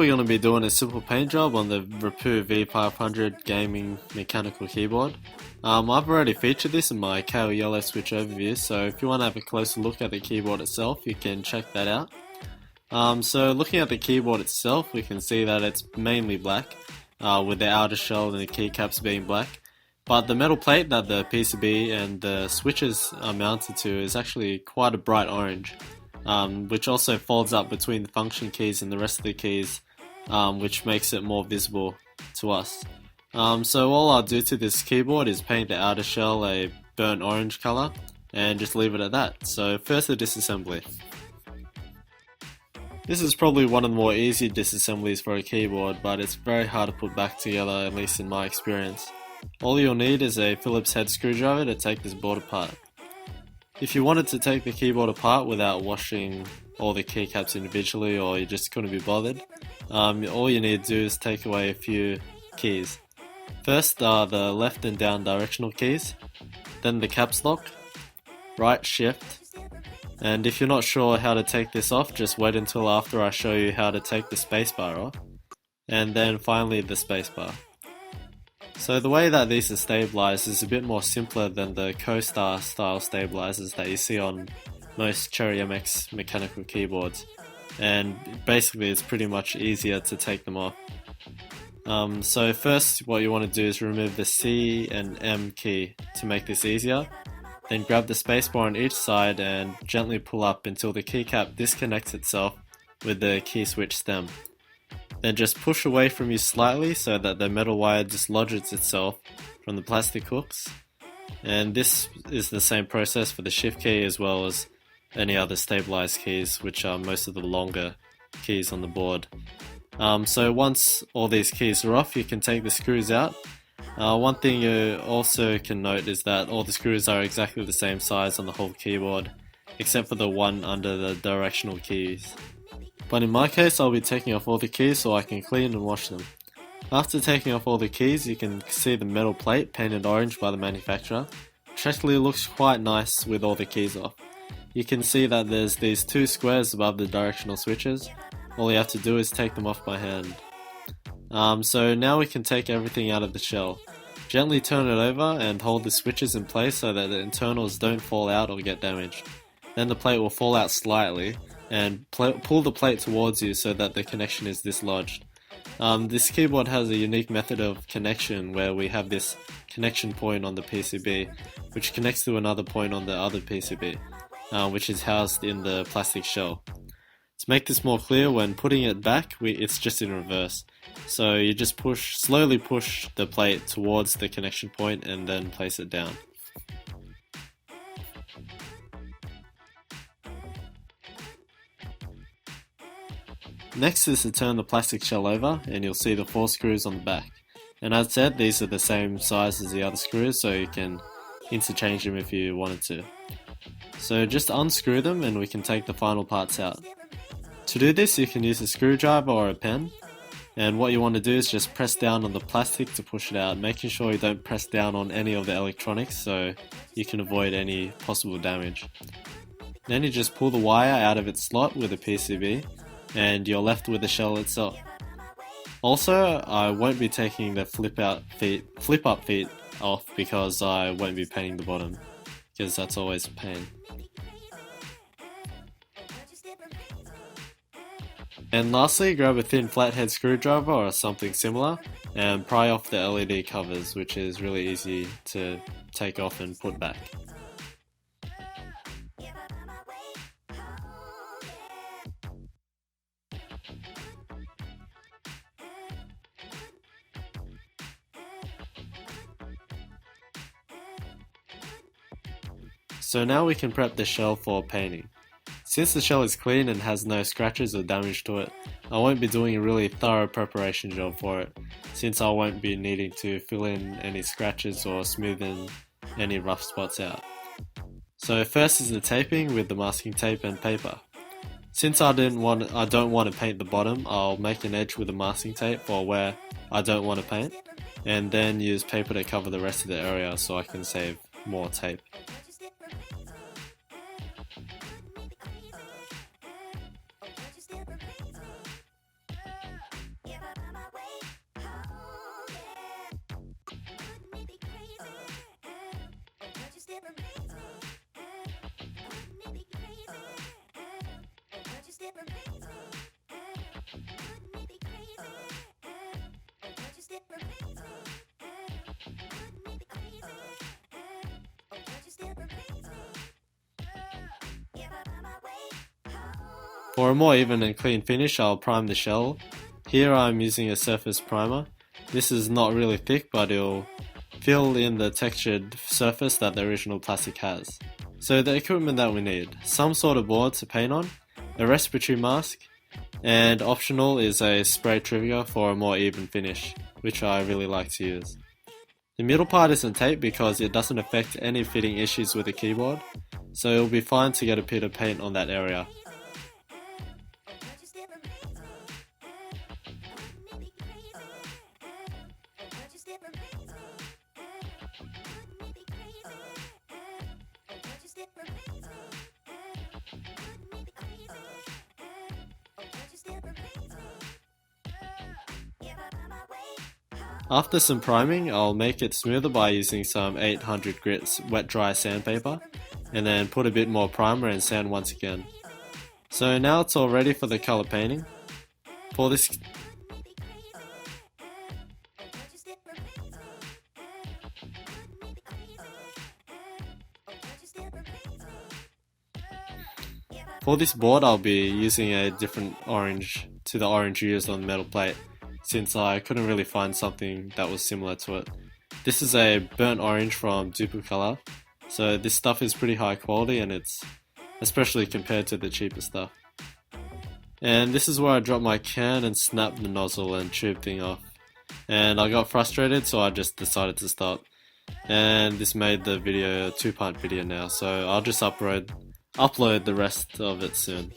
we're going to be doing a simple paint job on the Rapoo V500 gaming mechanical keyboard. I've already featured this in my Kailh Yellow switch overview, so if you want to have a closer look at the keyboard itself, you can check that out. So looking at the keyboard itself, we can see that it's mainly black, with the outer shell and the keycaps being black. But the metal plate that the PCB and the switches are mounted to is actually quite a bright orange, which also folds up between the function keys and the rest of the keys, which makes it more visible to us. So all I'll do to this keyboard is paint the outer shell a burnt orange color and just leave it at that. So first the disassembly. This is probably one of the more easy disassemblies for a keyboard, but it's very hard to put back together, at least in my experience. All you'll need is a Phillips head screwdriver to take this board apart. If you wanted to take the keyboard apart without washing all the keycaps individually, or you just couldn't be bothered, all you need to do is take away a few keys. First are the left and down directional keys, then the caps lock, right shift, and if you're not sure how to take this off, just wait until after I show you how to take the spacebar off, and then finally the spacebar. So the way that these are stabilized is a bit more simpler than the Co-Star style stabilizers that you see on most Cherry MX mechanical keyboards, and basically it's pretty much easier to take them off. So first what you want to do is remove the C and M key to make this easier, then grab the spacebar on each side and gently pull up until the keycap disconnects itself with the key switch stem. Then just push away from you slightly so that the metal wire dislodges itself from the plastic hooks. And this is the same process for the shift key as well as any other stabilized keys, which are most of the longer keys on the board. So once all these keys are off, you can take the screws out. One thing you also can note is that all the screws are exactly the same size on the whole keyboard, except for the one under the directional keys. But in my case, I'll be taking off all the keys so I can clean and wash them. After taking off all the keys, you can see the metal plate painted orange by the manufacturer, which actually looks quite nice with all the keys off. You can see that there's these two squares above the directional switches. All you have to do is take them off by hand. So now we can take everything out of the shell. Gently turn it over and hold the switches in place so that the internals don't fall out or get damaged. Then the plate will fall out slightly, and pull the plate towards you so that the connection is dislodged. This keyboard has a unique method of connection where we have this connection point on the PCB, which connects to another point on the other PCB, which is housed in the plastic shell. To make this more clear, when putting it back, it's just in reverse. So you just slowly push the plate towards the connection point and then place it down. Next is to turn the plastic shell over and you'll see the 4 screws on the back. And as said, these are the same size as the other screws, so you can interchange them if you wanted to. So just unscrew them and we can take the final parts out. To do this, you can use a screwdriver or a pen, and what you want to do is just press down on the plastic to push it out, making sure you don't press down on any of the electronics so you can avoid any possible damage. Then you just pull the wire out of its slot with a PCB, and you're left with the shell itself. Also, I won't be taking the flip up feet off because I won't be painting the bottom, because that's always a pain. And lastly, grab a thin flathead screwdriver or something similar and pry off the LED covers, which is really easy to take off and put back. So now we can prep the shell for painting. Since the shell is clean and has no scratches or damage to it, I won't be doing a really thorough preparation job for it, since I won't be needing to fill in any scratches or smoothen any rough spots out. So first is the taping with the masking tape and paper. Since I don't want to paint the bottom, I'll make an edge with the masking tape for where I don't want to paint, and then use paper to cover the rest of the area so I can save more tape. For a more even and clean finish, I'll prime the shell. Here I'm using a surface primer. This is not really thick, but it'll fill in the textured surface that the original plastic has. So the equipment that we need: some sort of board to paint on, a respiratory mask, and optional is a spray trigger for a more even finish, which I really like to use. The middle part isn't taped because it doesn't affect any fitting issues with the keyboard, so it'll be fine to get a bit of paint on that area. After some priming, I'll make it smoother by using some 800 grit wet dry sandpaper, and then put a bit more primer and sand once again. So now it's all ready for the color painting. For this board, I'll be using a different orange to the orange used on the metal plate, since I couldn't really find something that was similar to it. This is a burnt orange from Duplicolor, so this stuff is pretty high quality, and it's especially compared to the cheaper stuff. And this is where I dropped my can and snapped the nozzle and tube thing off. And I got frustrated, so I just decided to stop. And this made the video a 2-part video now, so I'll just upload the rest of it soon.